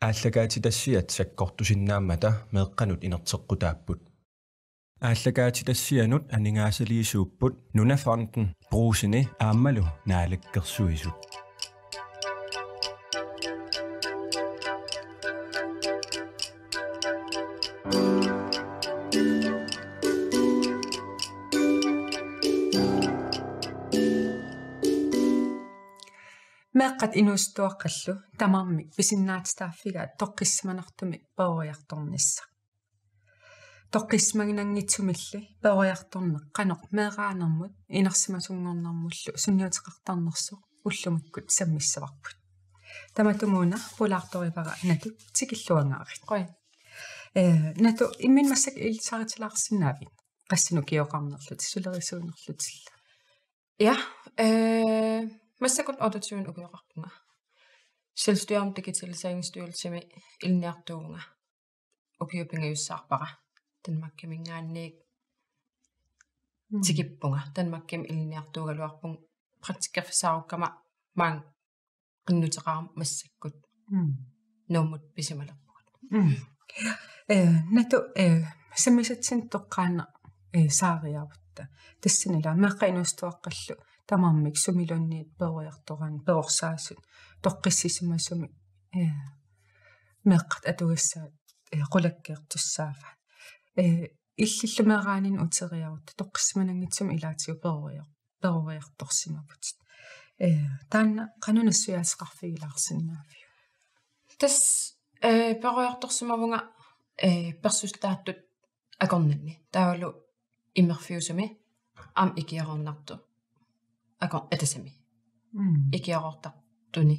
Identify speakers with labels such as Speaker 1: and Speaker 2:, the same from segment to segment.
Speaker 1: ааллагаати тассиат саккортусиннааммата меэкканут инертеққутааппут ааллагаати тассианут анингаасалиисууппут нунафонден брусини ааммалу наалаккерсуисут
Speaker 2: meeqqat inuustuaqqallu tamarmik pisinnaatstaafigaat toqqismanartumi paoriartornissa toqqismaginanngitsumilli paoriartorneq qanoq meeraanermut inersimasungornermullu sunniuteqartarnersoq ullumikkut sammissavarput tamatumuuna pulaartorivara natu tikilluangaarit qoi natu immin massak ilsaritilaarsinnaavit qassinu kioqarnerlut sulerisuunerlutilla
Speaker 3: ja massakut autotune ukiorarpunga selvstyrum digitaliseringsstyrelsemi ilniartuunga ukiupingajussarpara Danmarkkamingaanniik tikippunga Danmarkkim ilniartuugaluarpung praktikkerfisaarukkama maang qinnuteqarum massakkut nummut pisimalerpugut
Speaker 2: natu sammisatsin toqqaana saariarputta tassinila meeqqainuustuaqqallu tamarmik sumilunniit peoriartoran peorsaasut toqqissisimasumi meeqqat atugassaat qulakkeertussaafa иллиллумерааnin утериарут тоққисманангитсум илаатиу перориарторсимапут таанна qanunassuyaasqarfigilаарsinnaafiu
Speaker 3: тас перориарторсимавунга персустааттут акорнанни таавалу иммерфиусами ам икиарорнарту акор атасами икиарортартуни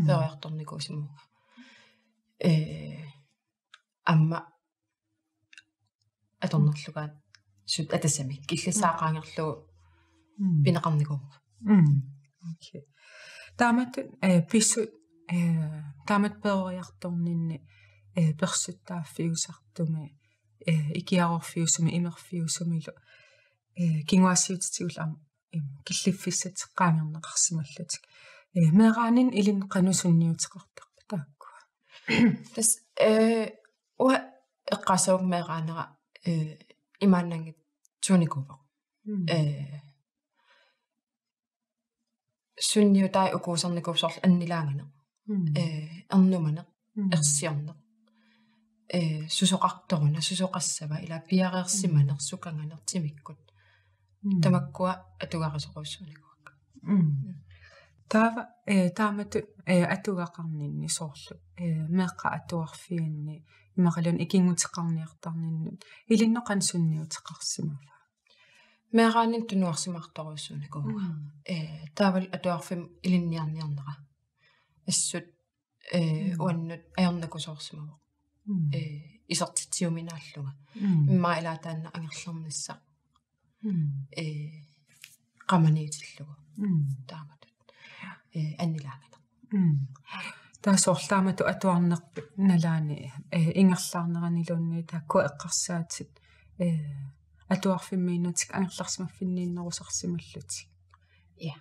Speaker 3: перориарторникуусимуга амма аторнерлугаат сут атасами киллисаақаангерлугу пинеқарникуунга
Speaker 2: окей таамат писсу таамат перориарторнинни персуттааффиусартуми икиарорфиусуми имерфиусумилу кингуассиутитигул ам киллиффиссатеққаангернеқарсималлутик мераанин илин қанусунниутеқартарпа тааккуа
Speaker 3: тас уа эққасаук мераанера имааннангит туникува сунниутай укуусарникуусорл аннилаангана эрнумана ерсиорне сусоқарторуна сусоқассава ила пиареерсиманер суканганертимиккут тамаккуа атугарисоқуссуникуакка таава таамату атугақарнинни соорлу меэққа атуарфианни имақалун икингутеқарниартарниннут илинноқан сунниутеқарсимафа меэраанин тунуарсимарторуссуникуга таавал атуарфим илинниарниарнера ассут уаннут аернакусоорсимава исертитсиуминааллуга имма илаатаанна ангерлернисса qamaniitillугу тааматут аннилаагана
Speaker 2: таасоорлаамату атуарнерпи налаани ингерлаарнеранилуунни таакку эққарсаатит атуарфиммиинутик ангерларсимаффиннииннерусарсималлути
Speaker 3: я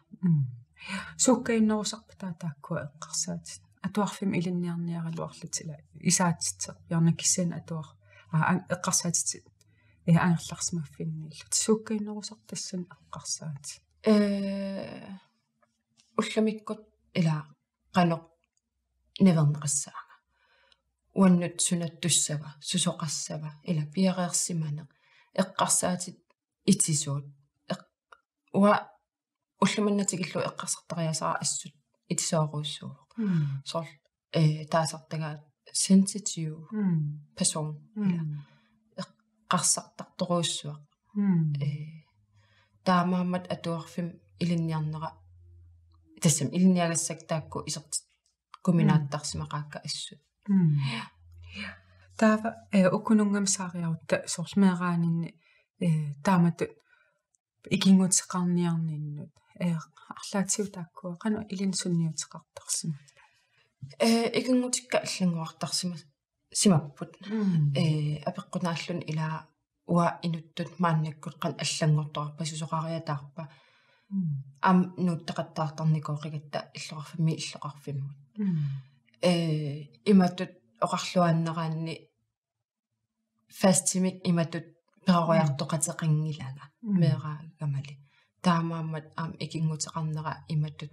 Speaker 2: суккаиннерусарпа таакку эққарсаатит атуарфим илинниарниаралуарлутила исаатситсер ярнаккиссаана атуар эққарсаатит ангерларсимаффиннииллут суккаиннерусартассан эққарсаати
Speaker 3: улламиккут ила qanoq невернеқассаага уаннут сунаттуссава сусоқассава ила пиареерсимана эққарсаатит итсисуут уа уллуманнатигиллу эққарсартариасара ассут итсооруссуу сорл таасартагаат sensitive person эққарсартарторуссуа таамаамат атуарфим илинниарнера тассам илинниагассак таакку исерт коминааттарсимақаакка ассут
Speaker 2: таава укунунгам саариарутта сорлмеераанинни таамату икингутеқарниарниннут арлаатиу тааккуа қану илин сунниутеқартарсима
Speaker 3: икингутикка аллангуартарсима симаппут апеққунааллун илаа уа инуттут мааннаккут қан аллангорторпа сусоқариатаарпа ам нуттақаттаартарникоо қигатта иллоқарфимми иллоқарфиммут иматут oqarluanneраанни фастимик иматут перориартоqateqinngilага меэраагамали таамааммат аам икингутеқарнера иматут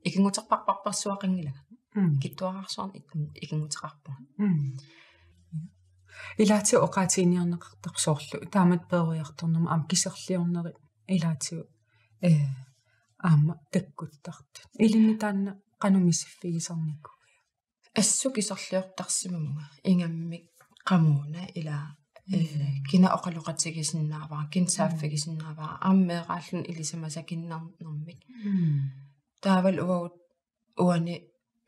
Speaker 3: икингутерпарпарперсуақингилага киттуараарсуарни икингутеқарпуга
Speaker 2: илаати оqaatiiniarneqartarsoorlu таамат перориарторнерма аам кисерлиорнери илаатиу аама таккуттартут илинни таанна qanumissiffigisarnikku
Speaker 3: ассу кисерлиортарсимамуга ингаммик qamuna ила кина оқалоқатигисиннааваа кинсааффигисиннааваа ааммеэрааллун илисамасакиннарнэрмик таавал уагут уани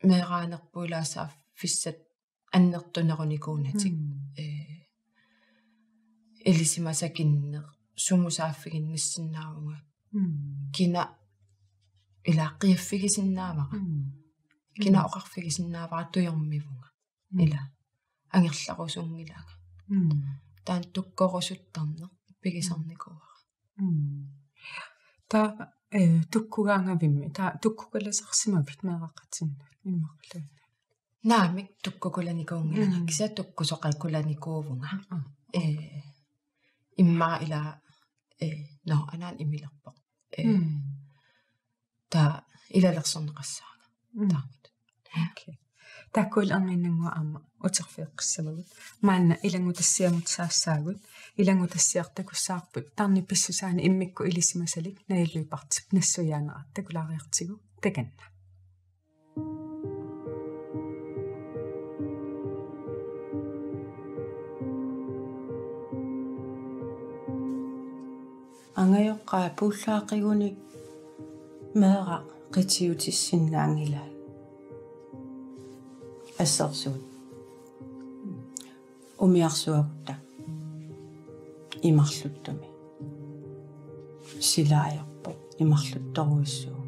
Speaker 3: меэраанерпуулаасаaf фиссат аннертунеруникуунатик илисимасакиннер сумусааффигиннассиннаавунга кина илааққиаффигисиннаавара кина оқарфигисиннаавара туйормивунга ила ангерларусунгилага таан туккорусуттарнер пигисарникуара
Speaker 2: та туккугаангавимми та туккукаласарсимавит меэқаққатсинна иммарлу
Speaker 3: наамик туккукуланикуунгилага киса туккусоқалкуланикуувунга иммаа ила но анаан имилерпоқ та илалерсорнеқассаага таамат
Speaker 2: окей таккул арниннангуа аама утерфиэққиссавагут маанна илангутассиамут саассаагут илангутассиартакуссаарпут тарни писсусаани иммикку илисимасалик наилуипартип нассуяанера такулаариартигу таканна
Speaker 4: ангайоққаа пууллаақигуник меэра қитиутиссиннаангила ассерсуут умиарсуакутта имарлуттами силаajorpo имарлутторуиссуу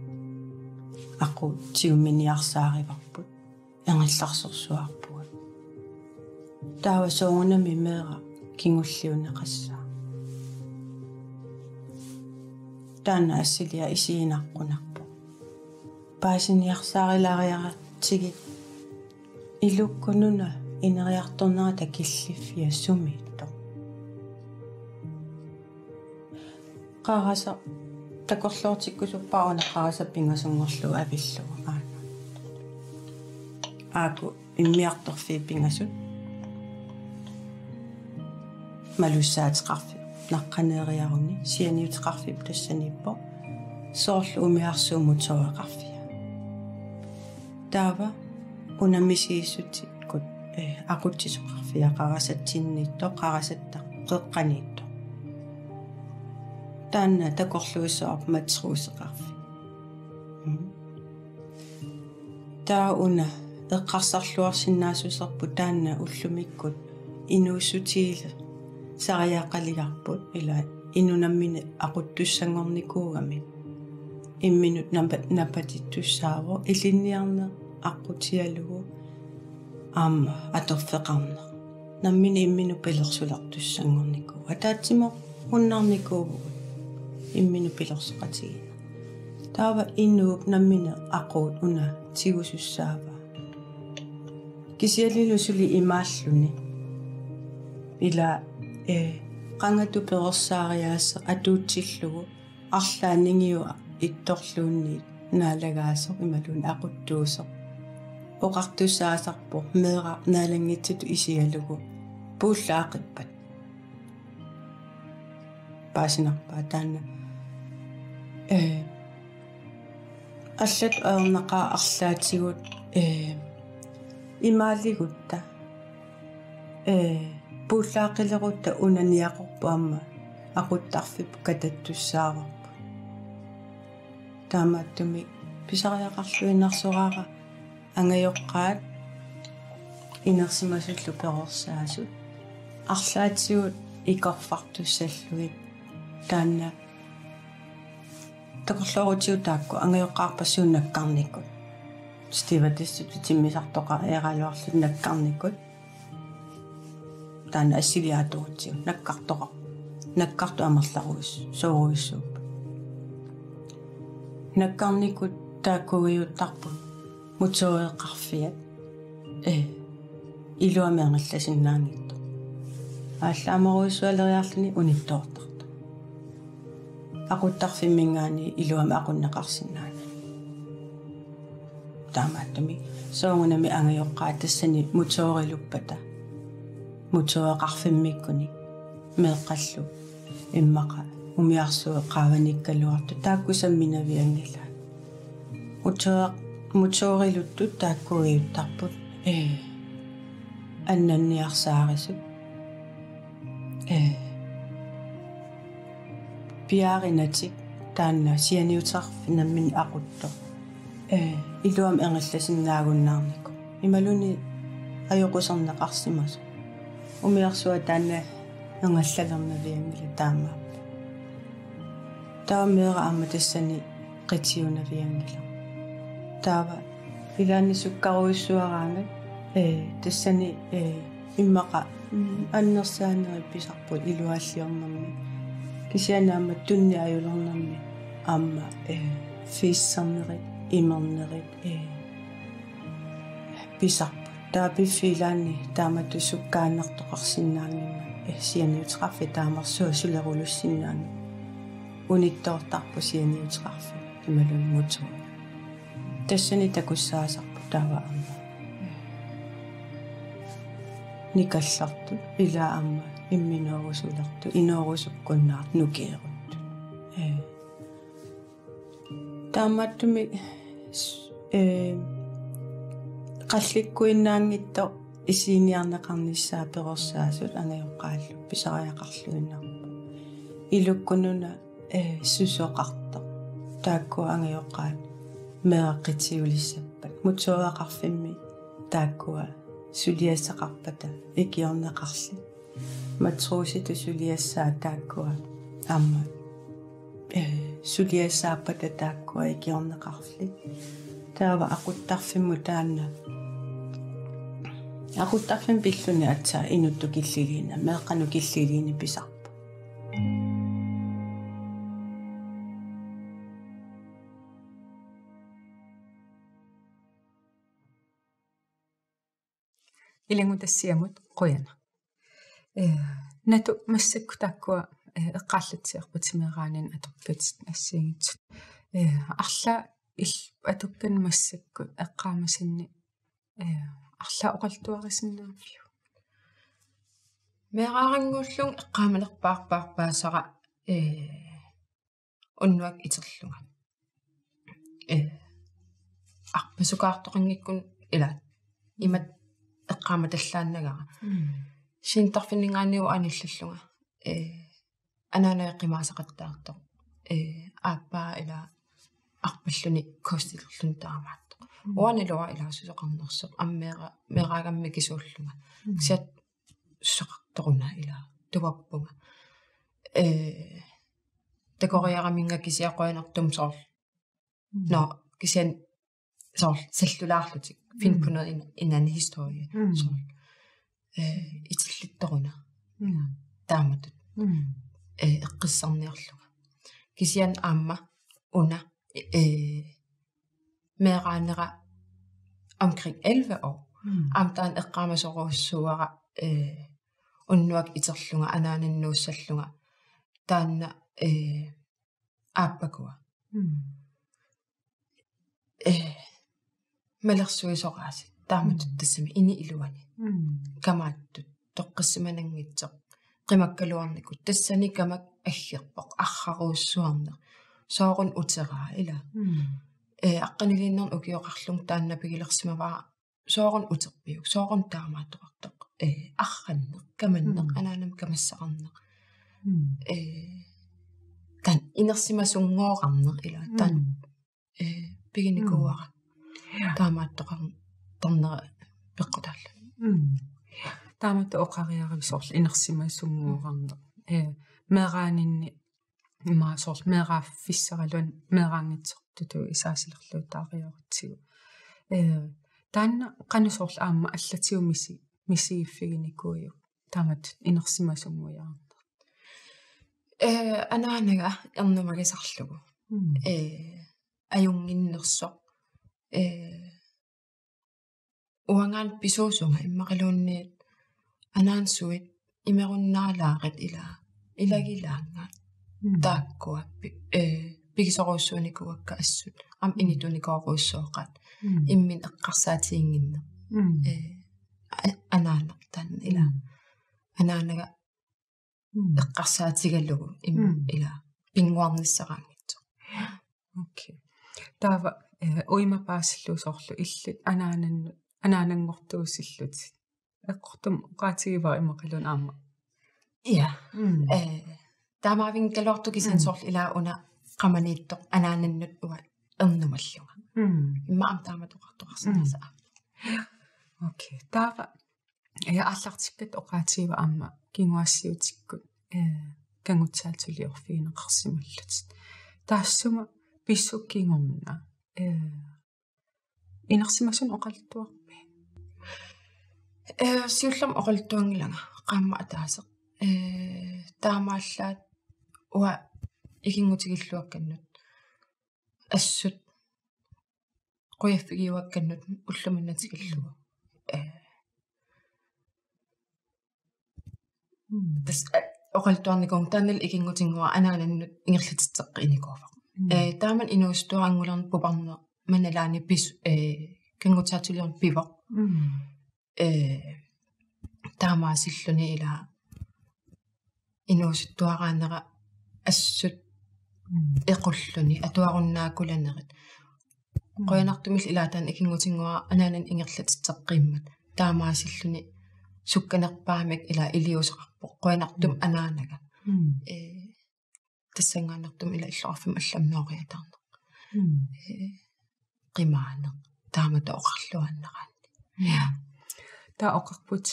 Speaker 4: ақу тиумминиарсаариварпут ангилларсерсуарпуга таава соонами меэра кингуллиунеқассаа таана ассилиа исиинаққунарпу паасиниарсаарилаариаратсиги илуккунуна инериарторнерата киллиффиа сумиитто qaarasa takorluortikkusuppauna qaarasa pingasungorlu avilluga aana aaku immiartorfi pingasut malussaateqarfi naqqaneeriaruni sianiuteqarfip tassanippo soorlu umiarsuumutoeqarfia taava unamisiissutikut aquttisoqarfia qarasatsinniitto qarasatta qeqqaniitto taanna takorluissoaq matruuseqarfi taa una eqqarsarluarsinnaasusserpu taanna ullumikkut inuussutiile sariaqaligarput ila inunammine aquttussangornikuugami imminut napatittussaavo ilinniarne aqutialugu aamma atorfeqarne nammine imminu pilersulartussangorniku ataatsimo unnarnikuugu imminu pilerseqatigina taava innuup nammine aquut una tigusussaava kisialilu suli imaalluni ila qangatu perorsaariaassa atuutsillugu арлаанингиуа ittorluunni naalagaasoq imalun aquttuusoq oqartussaasarpu meera naalangitsatu isialugu puullaaqippat paasinarpaa taanna аллат аернaqaa арлаатигут имаалигутта пууллаақилерутта унаниақорпу амма aquttarfip katatussaararpu taamaattumi pisariaqarluinarsoraara angajoqqaat inersimasullu perorsaasut arlaatigut ikorfartussalluit taanna takorluorutiutaakku angajoqqaarpassuun nakkarnikkut stivatissut timmisartoqa eeraluarlut nakkarnikkut taanna assiliaaturutsiu nakkartoqa nakkartu amerlaruus sooruissuup nakkarnikut taakkugiuttarput mutueqqarfiat илуамиангилласиннаангитто ааллаамаруйссуалериарлүни униттоортарта aquttарфиммингаани илуами aqunneqarsinnaana таамааттами соongунами ангайоққаа тассани мутоорилуппата мутоеқарфиммиккуни меэққаллу иммақа умиарсуэ qaavanikkaluartu taakkusamminavиангила мутоорилутту тааккуиуттарпут аннанниарсаарисут пиаринатик таанна сианиутарфинаммин aqutто илуам ангалласиннаагуннаарнику ималуни ajоқусарнеқарсимасу умиарсуа таанна ангаллалернавиангила таама таамеера аама тассани қитиунавиангила таава илааннисуккаруиссуараанга тассани иммақа аннерсаанерипписарпут илуааллиорнэрми кисианаама тунни аюлернэрми аама фиссарнерит имернерит писарпут таапиффилаанни таамату суккааннартоқарсиннаангимма сианиутеқарфи таамарсуа сулерулуссиннаанги униттоортарпу сианиутеқарфи ималунмуту тассани такуссаасарпу таава аама никалларту ила аама имминоорусуларту иноорусуккуннаарт нукиерутту тааматтуми qallikkuinnaangitto isiiniarneqarnissaa perorsaasut angajоққааллу писариақарлуиннарпу илуккунуна сусоқарто таакку angajоққаат меэққитиулиссаппат мутсуақарфимми тааккуа сулиассақарпата икиорнеқарли матрууситу сулиассаа тааккуа аама сулиассааппата тааккуа икиорнеқарли таава aquttарфимму таанна aquttарфим пиллуни атсаа инутту киллилиина меэққану киллилиини писарпу
Speaker 2: илангутассиамут қуяна нату массакку тааккуа эққааллатсиарпут симераанин аторпит ассигит арла ил атуккан массакку эққаамасинни арла оқалтуарисиннаавиу
Speaker 3: меэраарангууллун эққаамалерпаарпаарпаасара уннуак итерлунга арпасукаартоқингиккун илаат имат эққаама таллааннагара синтарфиннгаанниу аниллаллунга анаанеққимаасақаттаартоқ ааппаа ила арпаллуни костиллерлун таамаатто уанилуа илаасусоқарнерсоқ аммеера мераагамми кисууллунга кисат сақарторуна ила туваппунга такориараминга кисиақуанартум соор но кисиан соор саллулаарлутик фин på noget en anden historie соор итиллитторуна тааматут эққиссарниарлуга кисиан аама уна meeraanera omkring 11 år amtaan eqqaamasoruussuara unnuak iterlunga anaaninnuussallunga taanna aappakua malersuisoraasi taamatut tassami ini iluani kamaattut toqqissimanaangitsoq qimakkaluarnikut tassani kamak aggerpoq arraruussuarner soorun uteraa ila аққанилииннерн укиоқарлун таанна пигилерсимаваа соорун утерпиук соорун таамаатоқартоқ арраннеқ каманнеқ анаанам камассақарнеқ тан инерсимасунгоорарнеқ ила тан пигиникууара таамааттоқар торнера пеққутаалла
Speaker 2: таамаатто оқариаривисорл инерсимасунгоорарнеқ мераанинни имаасорл мерааффиссаралун мераангитсеқ туту исаасилерлуутаариоритсигу таанна qanusорл аама аллатиу мисииффигиникуйу таамат инерсимасунгуяарна
Speaker 3: анаанага ернумагисарлугу аюнгиннерсоқ uangaan pisuusunga immaqiluunniit anaansuit imerunnaalaaqit ilagilaanga taakkua pikisoruussuunikuakka assut am initunikooruussooqat immin eqqarsaatiinginne anaannertan ila anaanaga eqqarsaatigallugu ila pinguarnissaqaangitsu
Speaker 2: okay taava uimapaasilluusorlu illit anaanangortuussillut eqqortum qaatigiva imaqalun aamma
Speaker 3: ja taamaavin kaluartukisan sorl ila una qamaniittoq anaanannut uwa ernumalluga imma am taamatoqartoqarsinasa
Speaker 2: okay taava allartikkat oqaatigiva aamma kinguassiutikkut kangutsaatuliorfiineqarsimallut taassuma pissukkiingorna inersimasun oqaltuarpi
Speaker 3: siullam oqaltuangilanga qaamma ataaseq taamaallaat uwa ikingutigiluakkannut assut qoyaffigiuakkannut ulluminnatigallugu tas oqaltuarnikung taanal ikingutingua anaanannut ingerlatitteqqi taaman inuustuarangulern puparne manalaani pis kangutaatuliorn pivoq taamaasilluni ila inuusuttuaraanera assut equlluni atuarunnaakulannerit qoyanartumil ilaataan ikingutingua anaanan ingerlatitteqqimmat taamaasilluni sukkanerpaamik ila iliuseqarpoq qoyanartum anaanaga тассангааннартум ила иллораффим алламнориатаарне qimaaneq taamata oqarluanneраанни
Speaker 2: таа оқарпут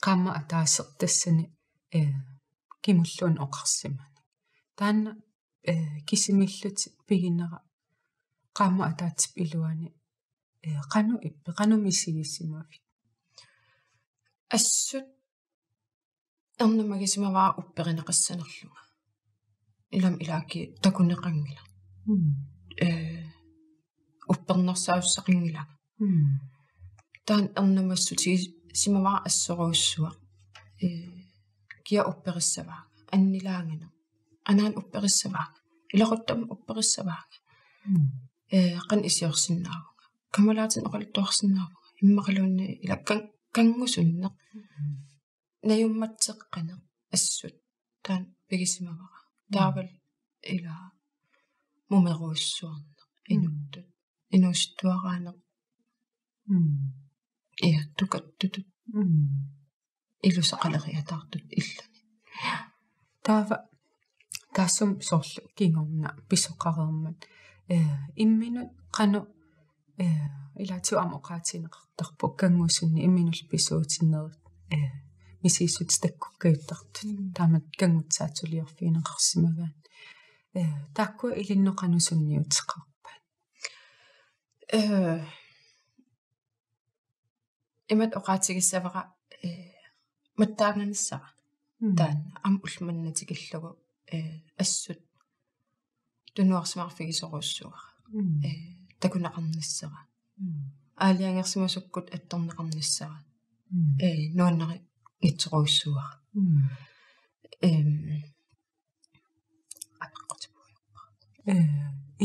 Speaker 2: qaamma ataaseq тассани kimulluun oqarsimani taanna kisimillut piginera qaamma ataatip iluani qanu ippi qanumisigissimavi
Speaker 3: assut ernumagisimavaa upperineqassanerluga ilam ilaaki takuneqangila uppernersausseqingila taan ernumassuti simavaa assoruussua kia upperissavaa annilaangana anaan upperissavaa ilaquttam upperissavaa qan isiorsinnaavuga kamalaatin oqalittuarsinnaavuga immaqaluunni ila kangusunneq najummatseqqaneq assut taan pigisimavaa taaval ila mumeruussuarneq inuttut inuustuaraaneq tukattutut ilusaqaleriataartut illani
Speaker 2: taava taassum sorlu kingorna pissoqareermat imminut qanu ilaatu amoqaatineqartarpu kangusunni imminul pissuutinneret misiissut takkukkiuttartut taamat kangutsaatuliorfiineqarsimagaan taakkua ilinnoqanusunniutseqarpa imat oqaatigissavara mattaanganissara taan am ulmannatigallugu assut tunuarsimarfigisoruussuara takunaqarnissara aaliangersimasukkut attorneqarnissara nuannari ngitsoruussuara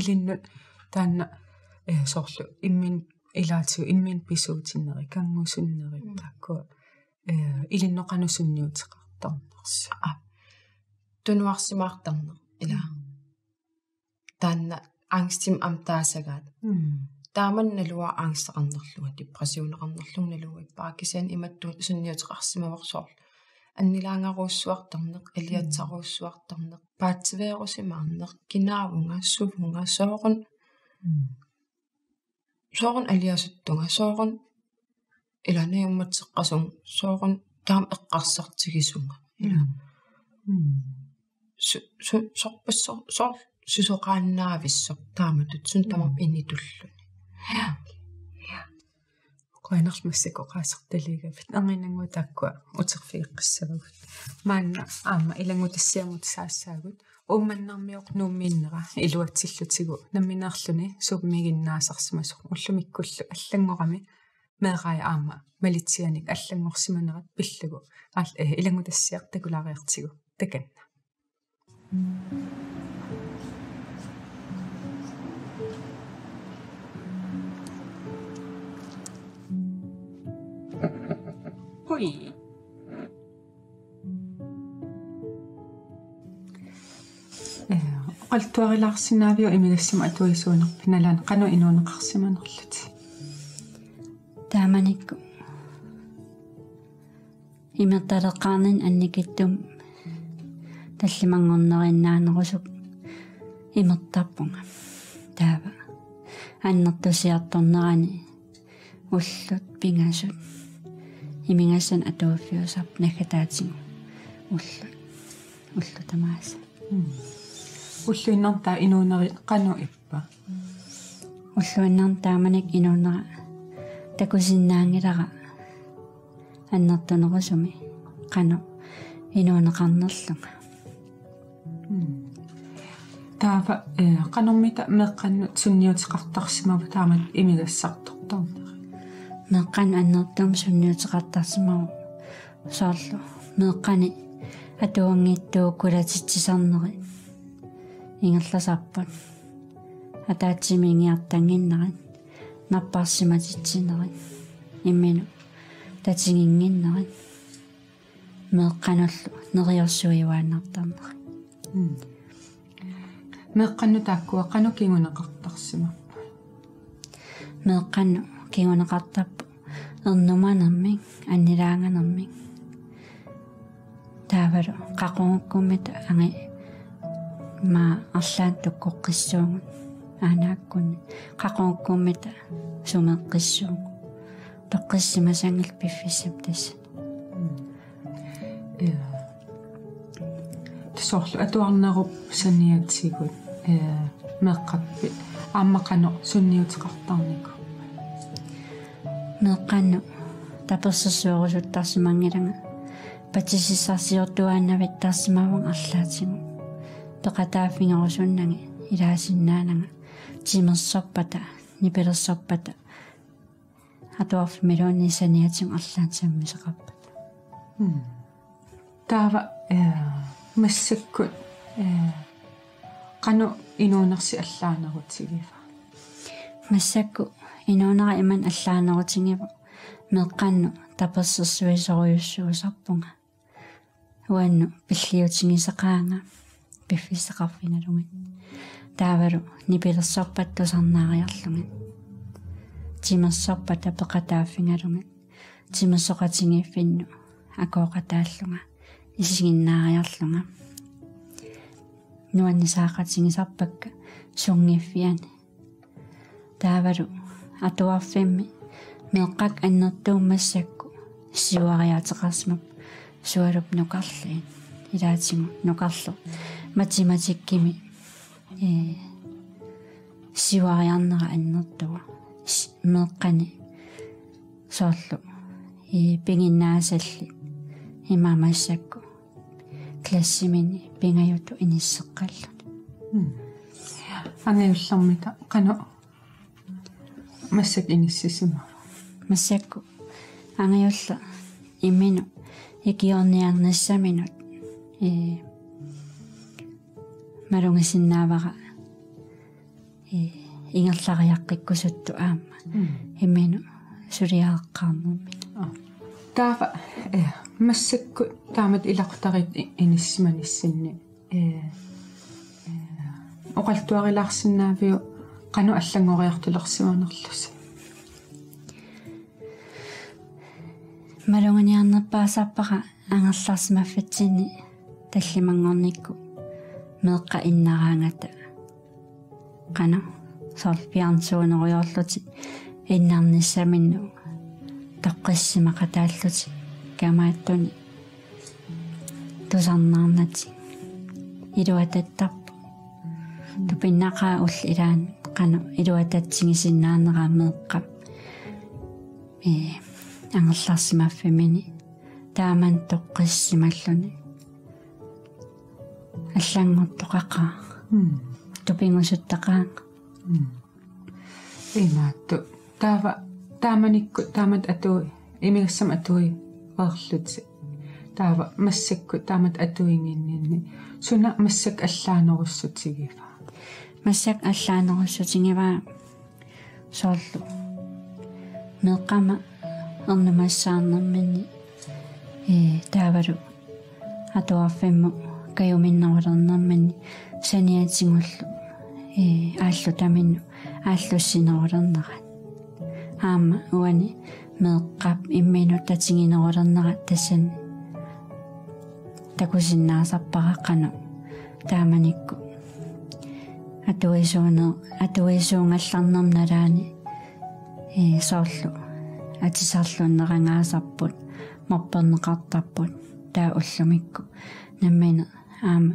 Speaker 2: ilinnut taanna sorlu immin ilaatiu immin pisuutinneri kangusunneri taakkua ilinnoqanusunniuteqartarnersu
Speaker 3: tunuarsimaartarneq ila taanna angstim am taasagaat taaman nalua angstaqarnerluga depressioneqarnerlung nalua ippaakisaan imattuut sunniuteqarsimavorsoorl annilaangaruussuartarneq aliatsaruussuartarneq paatsiveerusimaarneq kinaavunga suvunga soorun aliasuttunga soorun ilanayummatseqqasung soorun taam eqqarsartigisunga ila sorpassoor susoqaannaavissor taamatut sun tamap innitulluni qoinarmassikoqaasertaliigavit erinangua taakkua uterfiiqqissagagut maanna aamma ilangutassiamut saassaagut ummannarmiоq nuummiinnera iluatsillutigu nammineerluni suumiginnaasarsimasuq ullumikkullu аллангорами
Speaker 2: meeqai aama malitsianik allangorsimanerat pillugu ilangu tassiaq takulaariartigu takanna
Speaker 4: Hui.
Speaker 2: qaltuarilaarsinaaviu imigassima atuisuunerpi nalaan qanu inuuneqarsimanerlut
Speaker 5: taamanikku imertaleqqaarnin annikittum tallimangornerinnaanerusuk imertarpunga taava annertusiartornerani ullut pingasut imingassan atuuffiusap nakataatigu ullutamaasa
Speaker 2: ulluinnertaa inuuneri qanu ippa
Speaker 5: уллуиннарн тааманик инуунера такусиннаангилара аннертунерусуми қано инуунеқарнерлунга
Speaker 2: таава qanормита меққаннут сунниутеқартарсимаву таамат имигассартортарнера
Speaker 5: меққан аннертум сунниутеқартарсимаву соорлу меққани атуангиттуу кулатитсисарнери ингерласарпут атаатсимингиартангиннерит наппарсиматитсинерит иммину татингингиннерит меққануллу нериорсуивааннартарнера
Speaker 2: меққанну тааккуа қану кингунеқартарсимаппа
Speaker 5: меққанну кингунеқартарпу ернуманермик аннилаанганермик таавалу қақунгуккуммита анги ма арлаантуккоққиссуугут анааккунни қақунгуккуммита сумеққиссуугу тоққиссимасангил пиффиссап тасса
Speaker 2: тсоорлу атуарнеруп санниатсигут меққаппи ааммақано сунниутеқартарнику
Speaker 5: меққанну таперсэрсуорусуттарсимангилага патисиссарсиортуааннавит тарсимаван арлаатигу тоқатааффингерусуннаги илаасиннаанага тимерсорпата нипелерсорпата атуарф милуунни саниатигу арлаатсаммисеқарпат
Speaker 2: таава массаккут qanu inuunersi allaanerutigiva
Speaker 5: массакку инуунера иман аллаанерутингива меққанну таперсэрсуисориуссуусарпунга уанну пиллиутингисеқаанга пиффисеқарфиналугит таавалу нипилерсорпаттусарнаариарлугит тимерсорпата пеқатааффингалугит тимерсоқатингиффинну акооқатааллунга исигиннаариарлунга нуаннисаақатингисарпакка сунгиффиани таавалу атуарфимми меққак аннертууммассакку сиуариаатеқарсимап суалуп нукарлиин илаатигу нукарлу математиккими сиуариарнера аннертуа меққани соорлу пингиннаасалли имаамассакку классимини пингаюту иниссеққаллут
Speaker 2: ангиуллэрмита qanu массак иниссисима
Speaker 5: массакку ангиулла иммину икиорниарнассаминут малунгисиннаавара ингерлариаққиккусутту аама иммину сулиааққарнерми
Speaker 2: таава массакку таамат илақутарит иниссиманиссинни оқалтуарилаарсинаавиу qanu аллангориартулерсиманерлуси
Speaker 5: малунгиниарнерпаасарпара ангерларсимаффатсини таллимангорникку меққа иннараангата qanu сорпиарнсуунериорлути иннарниссаминну тоққиссимақатааллути камааттуни тусарнаарнати илуататтарпу тупиннақаа улл илаан qanu илуататсигисиннаанераа меққа ангерларсимаффимини тааман тоққиссималлуни аллангортоқақаа тупингусуттақаа
Speaker 2: имаатту таава тааманикку таамат атуи имигассам атуи qeerluti taava massakku taamat atuinginniinni suna massak allaanerussutigiva
Speaker 5: масsak аллаанерусутингива сорлу меққама эрнумассаарнэрмини таавалу атуарфимму каюминнерулернэрмани саниатингуллу ааллу таминну ааллуссинерулернерат аама уани меққап иммину татингинерулернерат тассан такусиннаасарпараққану тааманикку атуисуунгалларнерналаани соорлу атисарлууннерангаасарпут морпернеқартарпут таа уллумикку наммина аама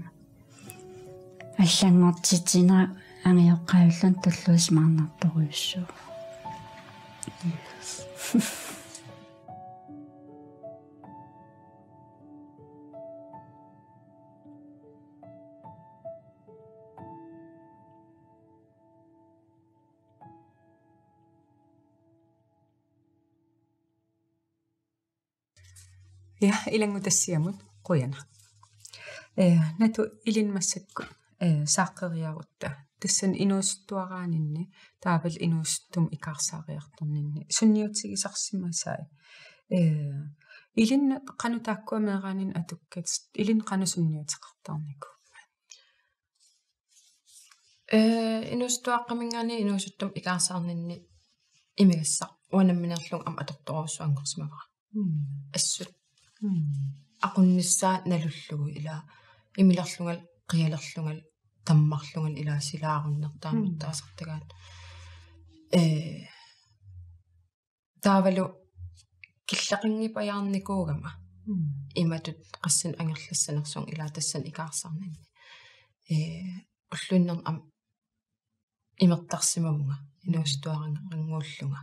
Speaker 5: аллангортитсинера ангиоққавиллун туллуисмаарнарторуйуссуу
Speaker 2: ja ilangutassiamut quyana natu ilinmassakku saaqqeriarutta tassan inuusuttuaraaninni taapal inuusuttum ikaarsaariartorninni sunniutigisarsimasaai ilin qanutaakkuameeraanin atukkat ilin qanusunniutiqartarniku
Speaker 3: inuusuttuaqqamingaani inuusuttum ikaarsaarninni imigassaq uanamminerlung am atortoruussuangersimavara assut aqunnissaa nalullugu ila imilerlungal qialerlungal tammarlungal ila silaarunnertaamut taavalu killaqingipajaarnikuugama imatut qassan angerlassanersun ila tassan ikaarsarnanni ullunnern am imertarsimamunga inuustuaranguullunga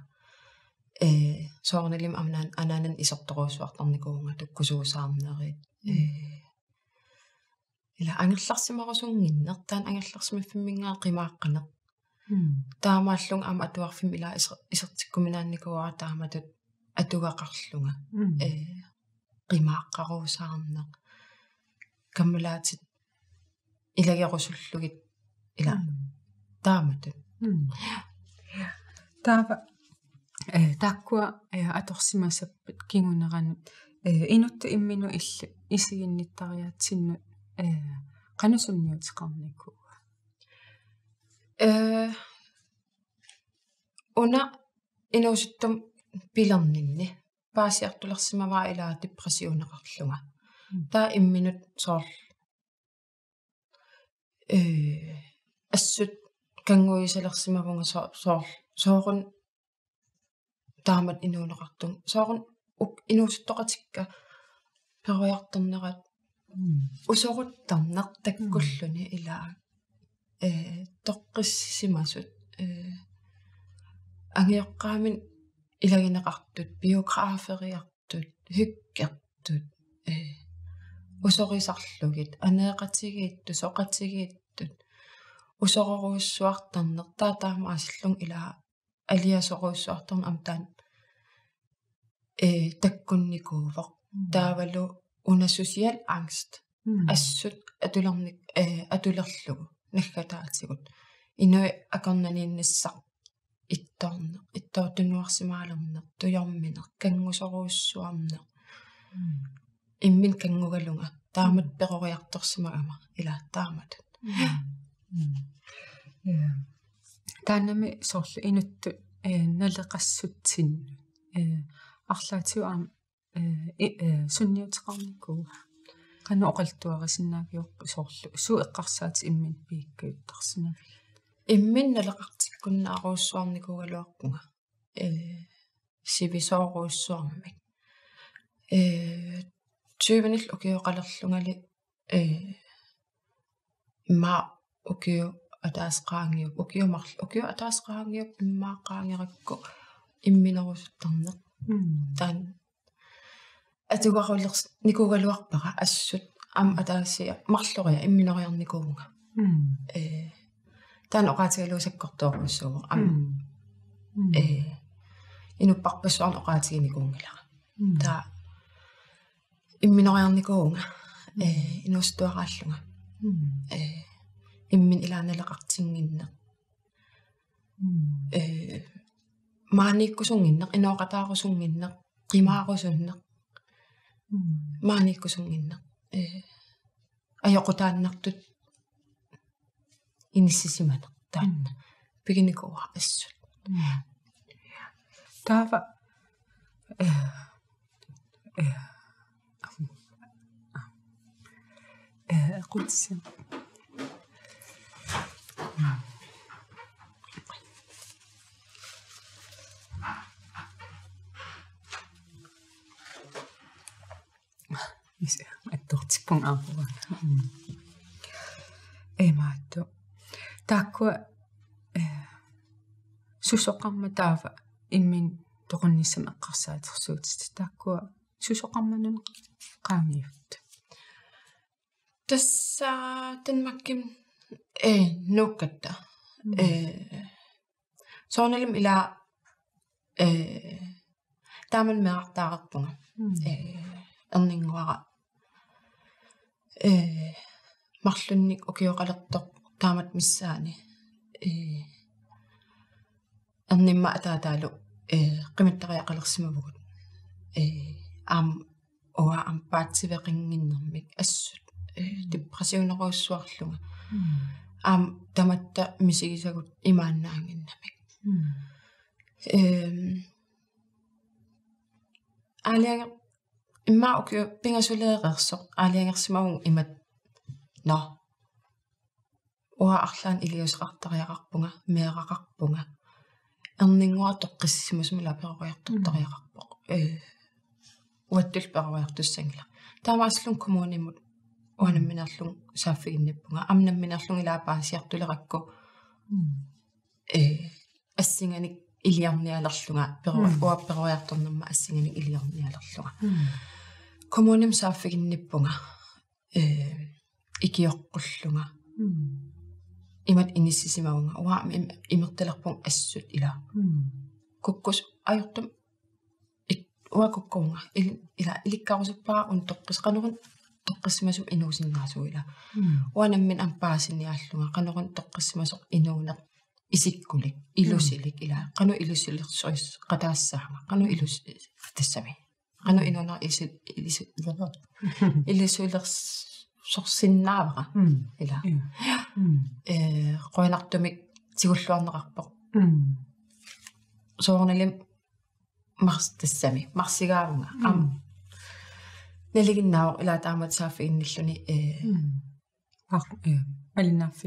Speaker 3: soornalim anaanan isortoruussuartarnikuunga tukkusuusaarnerit ila angerlarsimarusunginnertaan angerlarsimaffimingaa qimaaqqaneq taamaallung am atuarfim ila isertikkuminaannikuara taamatut atugaqarlunga qimaaqqaruusaarneq kammalaatit ilagerusullugit ila taamatut
Speaker 2: taava taakkua atorsimasappat kinguneranut inuttu imminu illu isiginnittariaatsinnu qanusunniutiqarniku
Speaker 3: una inuusuttum pilerninni paasiartulersimavaa ila depressioneqarlunga taa imminut soorl assut kanguisalersimavunga soorun taamat inuuneqartum soorun inuusuttoqatikka perujartornerat usoruttarneq takkulluni ila toqqissimasut angioqqaamin ilagineqartut biograaferiartut hykkertut usorisarlugit aneeqatigiittu soqatigiittut usororuussuartarneq taataama asillung ila aliasoruussuartarn amtaan takkunnikuuvoq taavalu una social angst assut atulernik atulerlugu naggataatigut inui akornaniinnissaq ittoortunuarsimaalerneq tuyarmineq kangusoruussuarneq immin kangugalunga taamat peroriartorsimagama ila taamatut
Speaker 2: taanami soorlu inuttu naleqassutsinnu арлаатиу аам сунниутеқарникуу qanu oqaltuarisinnaagioqqu soorlu suu eqqarsaati immin piikkuuttarsinavi
Speaker 3: immin naleqartikkunnaaruussuarnikuugaluarpunga sivisooruussuarmik 20 ukiuqalerlungali imma ukiu ataasqaangiup ukiu ataasqaangiup immaaqaangerakku imminerusuttarneq taan atugarullers nikugaluarpara assut am ataasia marloria immineriarnikuunga taan oqaatigaluusakkortoorussuuq am inupparpassuarn oqaatiginikungila ta imminoriarnikuunga inustuaraallunga immin ilaanaleqartinginneq maanikkusunginneq inooqataarusunginneq qimaarusunneq maanikkusunginneq ajoqutaannartut inissisimaneq taanna piginikuua assut
Speaker 2: taava qutsin attortipun aapua maattu taakkua susoqarma taava immin toqonnissama eqqarsaatersuutit taakkua susoqarmanun qaamiut
Speaker 3: tassa tanmakkim nuukkatta soornalim ila taaman meaqtaaqarpunga erninguara marlunnik ukioqalertoq taamat missaani ernimma ataataalu qimattariaqalersimavugut aam oa ampaatsiveqinginnermik assut depressioneruussuarlunga aam tamatta misigisagut imaannaanginnamik aalianger imma ukio pingasuleerersoq aaliangersimavun imat no oa arlaan iliusaqartariaqarpunga meeraqarpunga erninguar toqqissimusmila peroqartortariaqarpoq uattul peroqartussangila taamaaslun kommunimut uanamminerlun saaffiginnippunga amnamminerlun ilaapaasiartulerakku assinganik iliarnialerlunga peroqartornerma assinganik iliarnialerlunga kommunim saaffiginnippunga ikiorqullunga imat inissisimaunga uaa imertalerpun assut ila kukkus ajortum uaa kukkuunga ila ilikkarusuppaa un toqqisqanerun toqqisimasum inuusinnaasuila uanammin ampaasinniaallunga qanerun toqqisimasoq inuuneq isikkulik ilusilik ila qanu ilusilersois qataassaanga qanu ilus tassami qanu inuuna ilusulers sorsinnaavara ila qoinartumik sigulluarneqarpoq soornalim mars tassami marsigaavunga am neliginnaavoq ila taamat saaffiginnilluni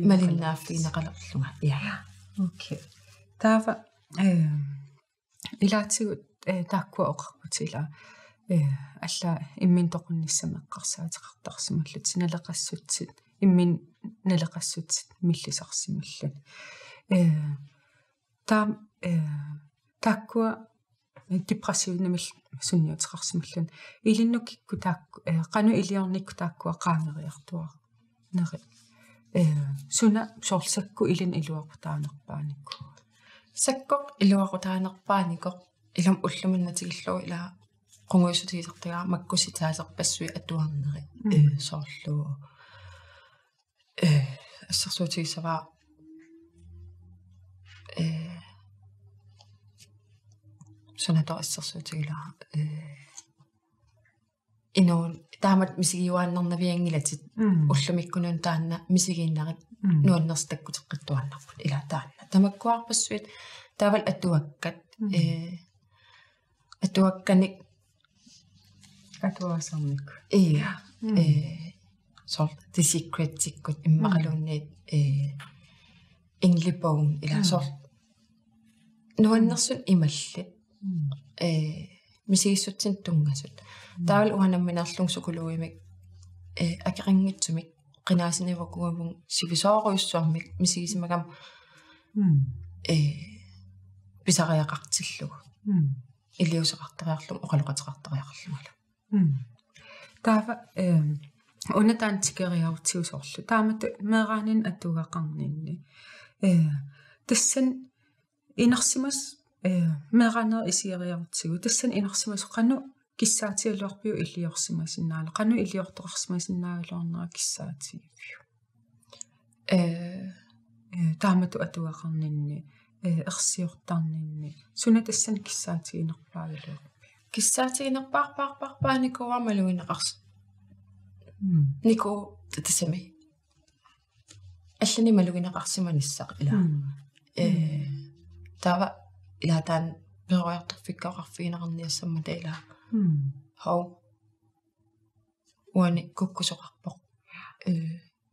Speaker 3: malinnaaffiinaqalerlunga ja
Speaker 2: okay taava ilaatsigut taakkua oqarputila алла иммин тоқунниссамеққарсаатеқартарсимуллут синалеқассутсит иммин налеқассутсит миллисарсимуллут таам тааккуа депрессивнамил сунниутеқарсимуллун илиннуккикку таакку қану илиорникку тааккуа qaameriartuar нери суна соорлсакку илин илуақутаанерпааникку
Speaker 3: саккоқ илуақутаанерпааникоқ илам уллуминнатигиллуи ила qunguisutiisertagaa makkusitaaserpassuи atuarneri soorlu assersuutigisavaa sunator assersuutigilaa inuun taamat misigiuaannernaviangilatit ullumikkunun taanna misigiinnarit nuannerstakkuteqqittuannarput ila taanna tamakkuarpassuit taaval atuakkat atuakkanik
Speaker 2: atuasarnik
Speaker 3: iya sort the secret tikkut immaqaluunniit inglipogun ila sort nuannersun imallit misigissutsin tungasut taal uanamminerlung sukuluimik akiqinngitsumik qinaasinivakugamung sivisooruissuarmik misigisimagam pisariaqartillugu iliuseqartariarlum oqaloqateqartariarlumala
Speaker 2: taava unatantikeriarutiusorlu taamatu meeraanin atuugaqarninni tassan inersimas Merano isieriartigu tassan inarsimasqannu kissaatialluarpiu illiorsimasinnaala qannu illiortoqarsimasinnaagulornera kissaatigiu taamatu atuaqarninni ersiortarninni suna tassan kissaatiginerpaagaluu
Speaker 3: kissaatiginerpaarpaarpaarpaanikuwa maluineqars niku tatasami allani maluineqarsimanissaq ila tava ila tan peroartorfikkaaqarfiineqarniassamma taila hau uani kukkusoqarpoq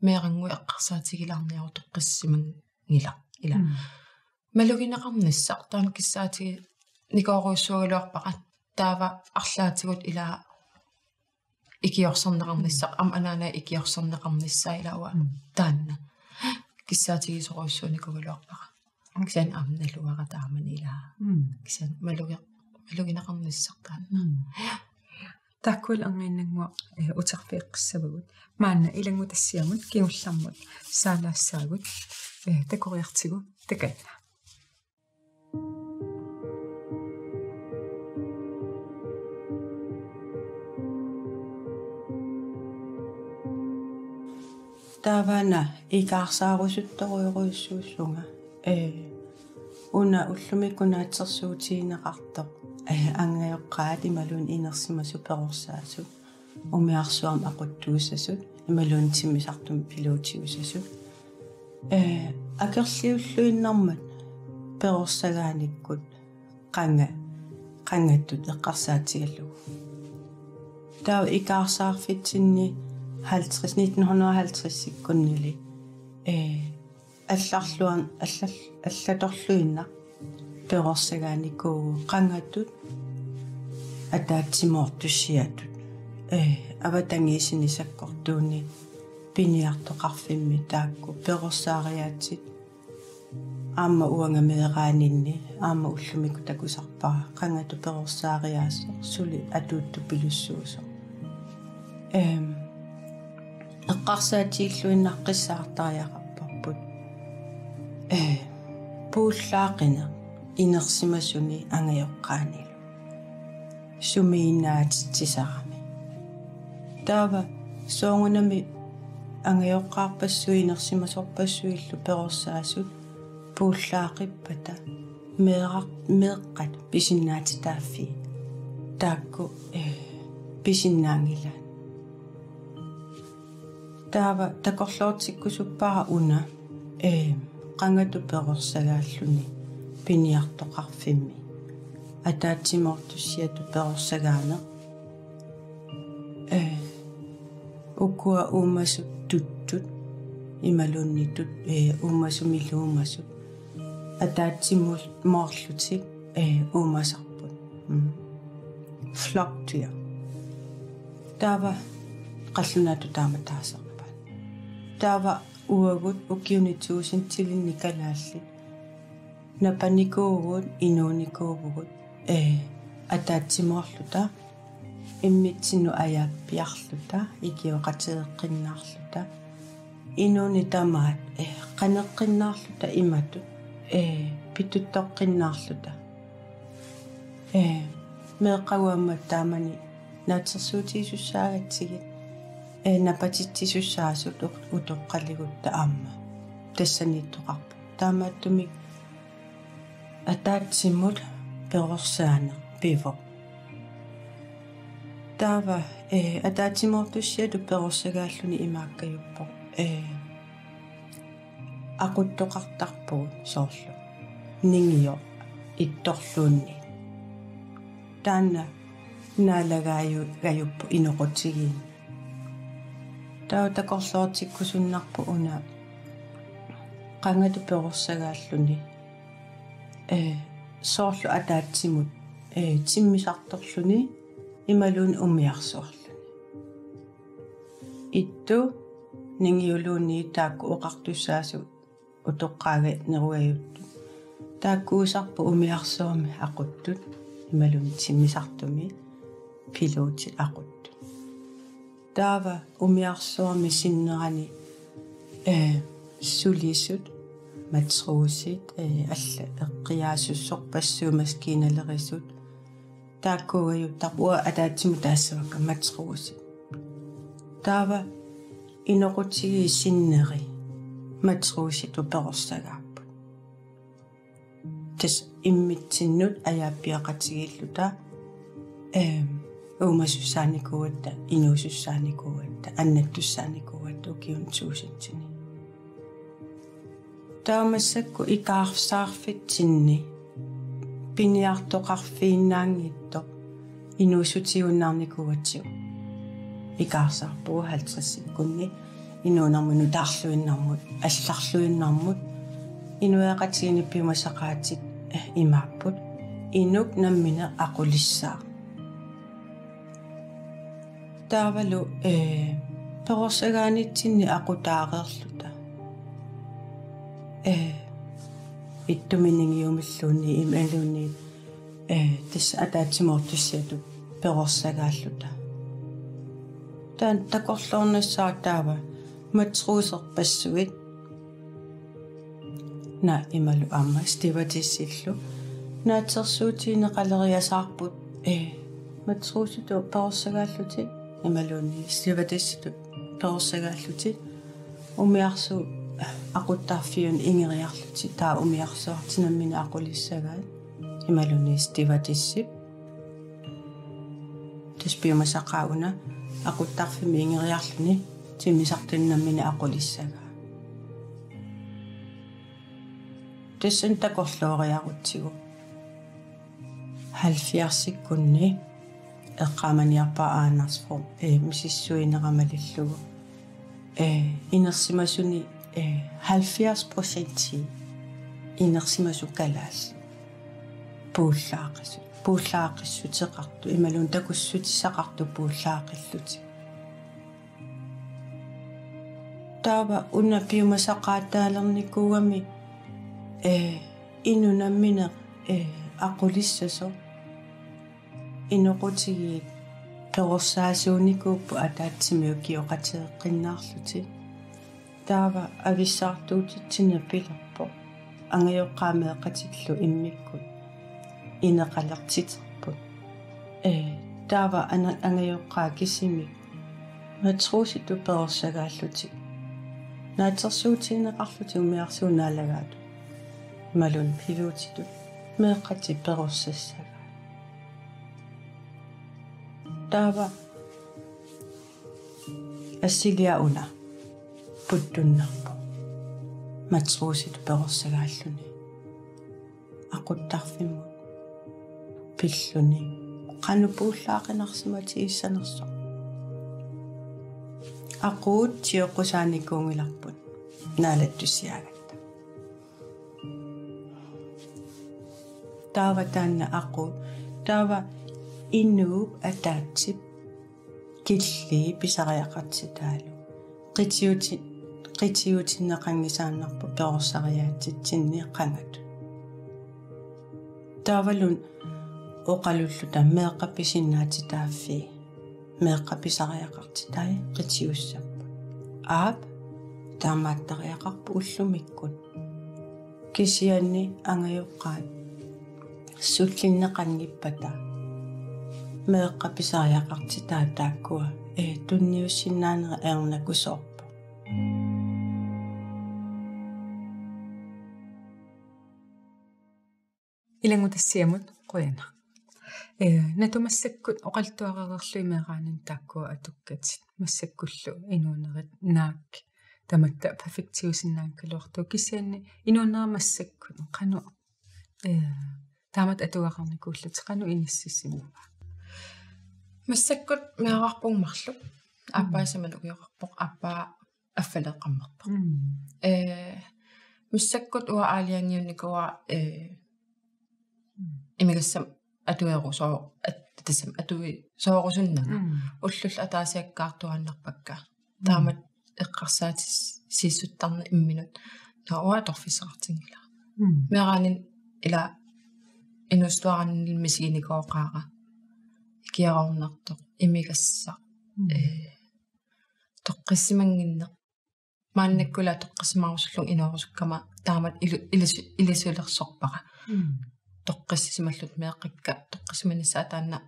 Speaker 3: meerangui eqqarsaatigilarniaru toqqissimang ila malugineqarnissaq taan kissaatigi nikooruussuugaluarpaqat taava arlaatigut ila ikiorsorneqarnissaq am anaana ikiorsorneqarnissaa ilawa taanna kissaatigisoruussuunikugaluarpaqa kisan amnaluara taamani ila kisan malugineqarnissaq taanna
Speaker 2: takkul anginnangua uterfiiqqissavagut maanna ilangu tassiamut kiullarmut saalaassaagut takoriartigu takanna
Speaker 4: taavana ikaarsaarusuttoruiruissuussunga una ullumikkunaatersuutiineqartoq angajoqqaat imaluun inersimasu perorsaasu umiarsuam aquttuussasut imaluun timmisartum piluutiussasut akerliulluinnarmat perorsagaaниkkут qangattut eqqarsaatigallugu taa ikaarsaarfitsinni 1950 sikkunnili allatorluinna perorsagaanikku qangattut ataatsimoortussiatut avatangiisinisakkortuunni piniartoqarfimmi taakku perorsaariaatsit aamma uangameeraaninni aamma ullumikku takusarpara qangattu perorsaariaasso suli atuuttu pilussuuso eqqarsaatiilluinnaqqissaartariaqarparput puullaaqina inersimasuni angajoqqaanilu sumiinnaatitsisarami taava soongunami angajoqqaarpassui inersimasorpassuillu perorsaasut puullaaqippata meeqqat pisinnaatitaaffii taakku pisinnaangila taava takorluortikkusuppara una qangattu perorsagaalluni piniartoqarfimmi ataatsimoortussiatu perorsagaane ukua uumasut tuttut imalunnitut uumasumilluumasut ataatsimmoorlutik uumasarput floktyr taava qallunatu taamataasarpan taava uagut ukiunituusin tilinnikalaallit napanikuugut inuunikuuvugut ataatsimoorluta immitsinnu ajaappiarluta ikioqateeqqinnaarluta inuuni tamaat qaneqqinnaarluta imatut pituttoqqinnaarluta meeqaguammat taamani naatersuutiisussaagatigit napatitsisussaassut utoqqaligutta aamma tassaniittoqarpu taamaattumik ataatsimut perorsaane pivo taava ataatsimortussiatu perorsagaalluni imaakkajuppo aquttoqartarpugut soorlu ningio ittorluunni taanna naalagaayuppu inoqutigiin taava takorluortikkusunnarpu una qangatu perorsagaalluni soorlu ataatsimut timmisartorluni imaluun umiarsuarluni ittu ningiuluunni taakku oqartussaasu utoqqaaga neruajuttu taakkuusarpu umiarsuami aquttut imaluun timmisartumi piluuti aquttu taava umiarsuami sinnerani sulisut матруусит алла эққиаасуссоқ пассуумаскииналерисут тааккугаюттарпуа атаатсиму таассавакка матруусит таава иноқутиги синнери матрууситу перорсагаарпут тас иммитсиннут аяаппиақатигиллута уумасуссааникуатта инуусуссааникуатта аннаттуссааникуатта укиунтууситсини таамассакку икаарсаарфитсинни пиниартоқарфииннаангитто инуусутиуннаарникуатсиу икаарсаарпуа 50-иккунни инуунармуну таарлуиннармут алларлуиннармут инуяқатигини пимасақаатик имааппут инук наммина ақулиссаа таавалу перорсагаанитсинни ақутаареерлута иттуминингиумиллуунни ималуунни тасса атаатсимоортуссиату перорсагааллута таан такорлоорнассаа таава матруусерпассуит на ималу амма стиватиссиллу наатерсуутиинеқалериасаарпут матрууситу перорсагааллути ималуунни стиватисситу перорсагааллути умиарсу aquttарфиун ингериарлути таа умиарсуартинаммина aquлиссагаа ималуунни стиватиссип таспиумасақауна aquttарфими ингериарлуни тимисартиннаммина aquлиссагаа тессэн такорлоориарутсигу 70-иккунни эққаманиарпаа аанарсфор мисиссуинерамалиллугу инерсимасуни 70% инерсимасуккалаас пууллаақиссутеқарту ималуун такуссутиссақарту пууллаақиллути таава уна пиумасақаатаалерникуугами инунаммина aquлиссасо иноқутиги перорсаасууникууппу атаатсимиу киоқатеэққиннаарлути таава ависсаартуутитсине пилерпо ангайоққаамеэқатиллу иммиккут инеқалертитерпут таава ангайоққаа кисими матрууситу перорсагааллути наатерсуутиинеқарлути умиарсуунаалагаату малун пилуутиту меэққати перорсассага таава ассилиауна путтуннарпо матрууситу перорсагааллуни aquttарфиммут пиллуни qanupуулlaaqinarsimati issанерсо aquut tioqusaanikkuungilарпут наалаттуссиагатта таава таанна aquut таава иннууп атаатсип килли писариақартитаалу qitiutinnеқангисааннарпу перорсариаатситсинни қангат таавалун оқалуллута меэққаписиннаатитааффи меэққаписариақартитаи qitiussappu аап таамааттариақарпу уллумиккут кисианни ангайоққаат суллиннеқангиппата меэққаписариақартитаа тааккуа тунниуссиннаанера эрнакусоорпу
Speaker 2: илангутассиамут қуяна натумассаккут оқалтуаререрлуимеераанан тааккуа атуккатит массаккуллу инуунерит наак таматта перфектиусиннаанкалуарту кисианни инуунерамассаккут қану таамат атуақарникууллут қану иниссисимува
Speaker 3: массаккут меарарпунгмарлу аппаасамалу уйоқарпоқ аппаа аффалеққаммерпа массаккут уа аалиангиунникуа имигассам атуерусоо тасам атуи соорусуннага уллул атаасиаккаартуаннарпакка таамат эққарсаатис сииссуттарна имминут тауа торфиссеқартингила меараанин ила инустуараннил мисигиникооқаара киарорнартоқ имигасса тоққиссимангинне мааннаккула тоққисмаарусуллун инуорусуккама таамат илисулерсорпара тоққиссималлут меэққикка тоққисманиссаа таанна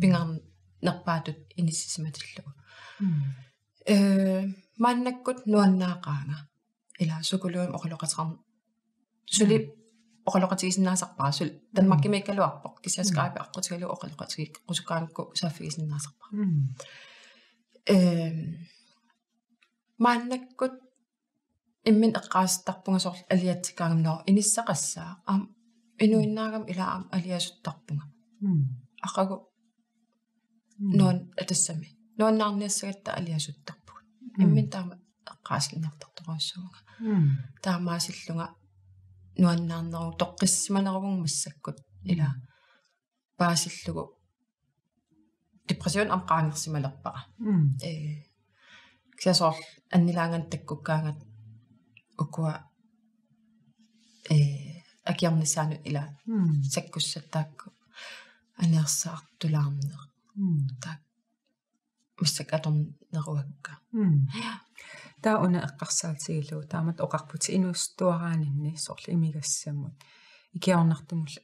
Speaker 3: пингарнерпаатут иниссисиматиллугу мааннаккут нуаннаақаага ила сукулуим оқалоқатеқарн сули оқалоқатигисиннаасарпара сул танмаккимиккалуарпоқ кисаскаапи аққутигалу оқалоқатигик қусукаангку сааффигисиннаасарпара мааннаккут иммин эққаастарпунгасорл алиатсикаагамноо иниссақассаа аам инуиннаагам илаам алиасуттарпунга ақагу нуан атассами нуаннаарниассагатта алиасуттарпуг иммин таама эққааслиннартарторассуунга таамаасиллунга нуаннаарнеру тоққиссиманерувун массаккут ила паасиллугу депрессион амқаангерсималерпара кисасоор аннилаанган таккуккаангат укуа акиарнissaanu ила саккуссаттаакку анерсаартулаарнер так массакаторнеруакка
Speaker 2: таа уна эққарсаатигилу таамат оқарпути инуустуараанинни сорли имигассаммут икиарнартумул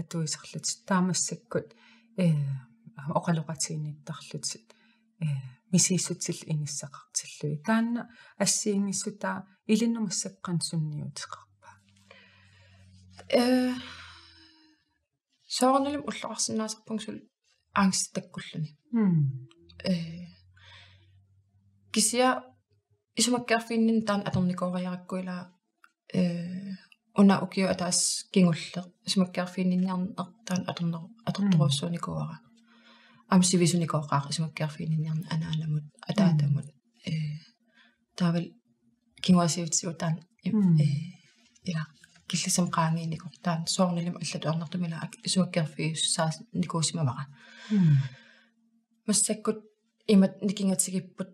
Speaker 2: атуисерлут таамассаккут оқалоқатигинниттарлутит мисииссутсил иниссақартиллуи таанна ассиингиссутаа илиннумассаққансунниутеқарпа
Speaker 3: соорнилум уллоқарсинаасарпунгсул ангстаккуллуни кисиа исумаккаарфииннин таан аторникоориараккуила уна укиу атаас кингулле исумаккаарфииннинниарнертаан аторторуссууникуара амсивисуникооqaaq исумаккаарфииннинниарна анааламут атаатамут таавал кингуасиутсиутаан ила киллисам qaangiinikортаан соорнилим аллатуарнартумила исумаккаарфиуссаас никуусимавара массаккут имат никингатсигиппут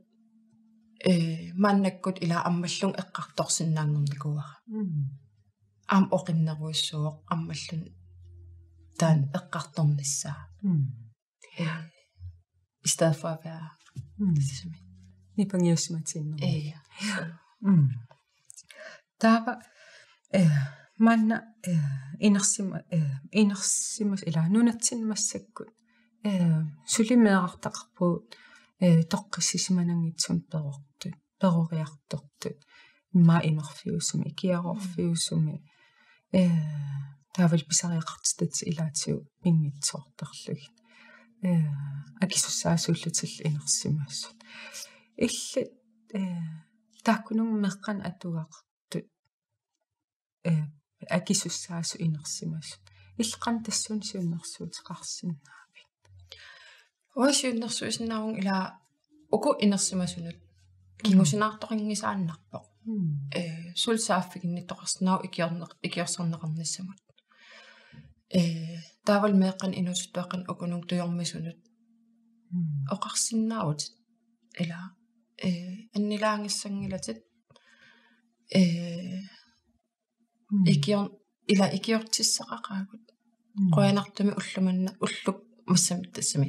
Speaker 3: мааннаккут ила аммаллун эққарторсиннаангорникуара аам оқиннеруиссуоқ аммаллун таан эққарторниссаа i stedet for at være
Speaker 2: nipangiusmatsinno taava manna inersimus ila nunatsinmassakku sulimeerartaqarpuut toqqissisimanangitsun peroriartortut imma inerfiusumi kiarorfiusumi taaval pisariaqartitsi ilaatsiu pingitsoortarlugit акисуссаасууллутил инерсимаассут иллат тааккунуг меққан атугаақартут акисуссаасу инерсимаассут иллеқан тассуун сиуннерсуутеқарсиннаапи
Speaker 3: уасиуннерсуусиннаарун ила уку инерсимаасунут кингусинаартоқингисааннарпоқ сулсааффигинниттоқарснаа икиорсарнеқарниссамут таавал меэкъан инусуттуаққан укунун туйормисунут оқарсиннаавут ила аннилаангиссангилатит икиортиссақақаагут қоянартуми уллуманна уллук массамит тассами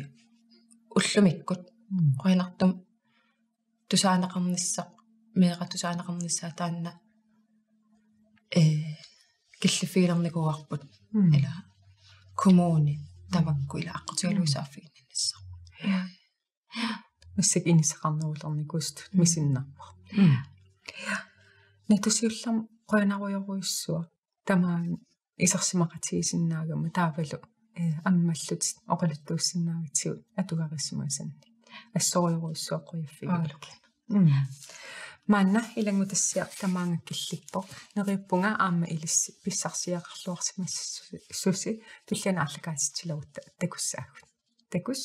Speaker 3: уллумиккут қоянартум тусаанеқарниссақ меэқа тусаанеқарниссаа таанна киллифигилерникуарпут ила коммуни тамакку ила аққутигалуисааффигиннисса
Speaker 2: массак инисақарнуулерникуст мисиннарпа натусиуллам қоянаруйоруиссуа тамаан исерсимақатигисиннаагама таавалу аммаллут оқалуттууссиннаагитсигут атугариссимасанни ассориоруиссуа қояффигилу манна илангутассиар тамаангаккиллиппо нериуппунга аама илисси писсарсиақарлуарсимассуси туллана арлакаатитсилавутта такуссаагут такус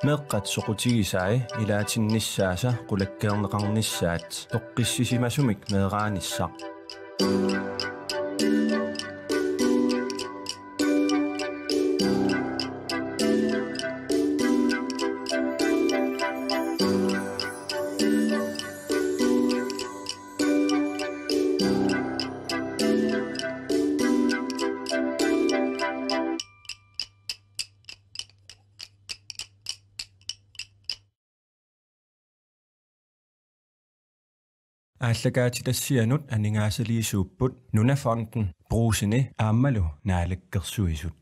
Speaker 1: меққат соқутигисаи илаатинниссааса қулаккеернеқарнissaат тоққиссисимасумик меэрааниссақ ааллагаатилассианут анингаасалиисууппут нунафонден брусини ааммалу наалаккерсуисут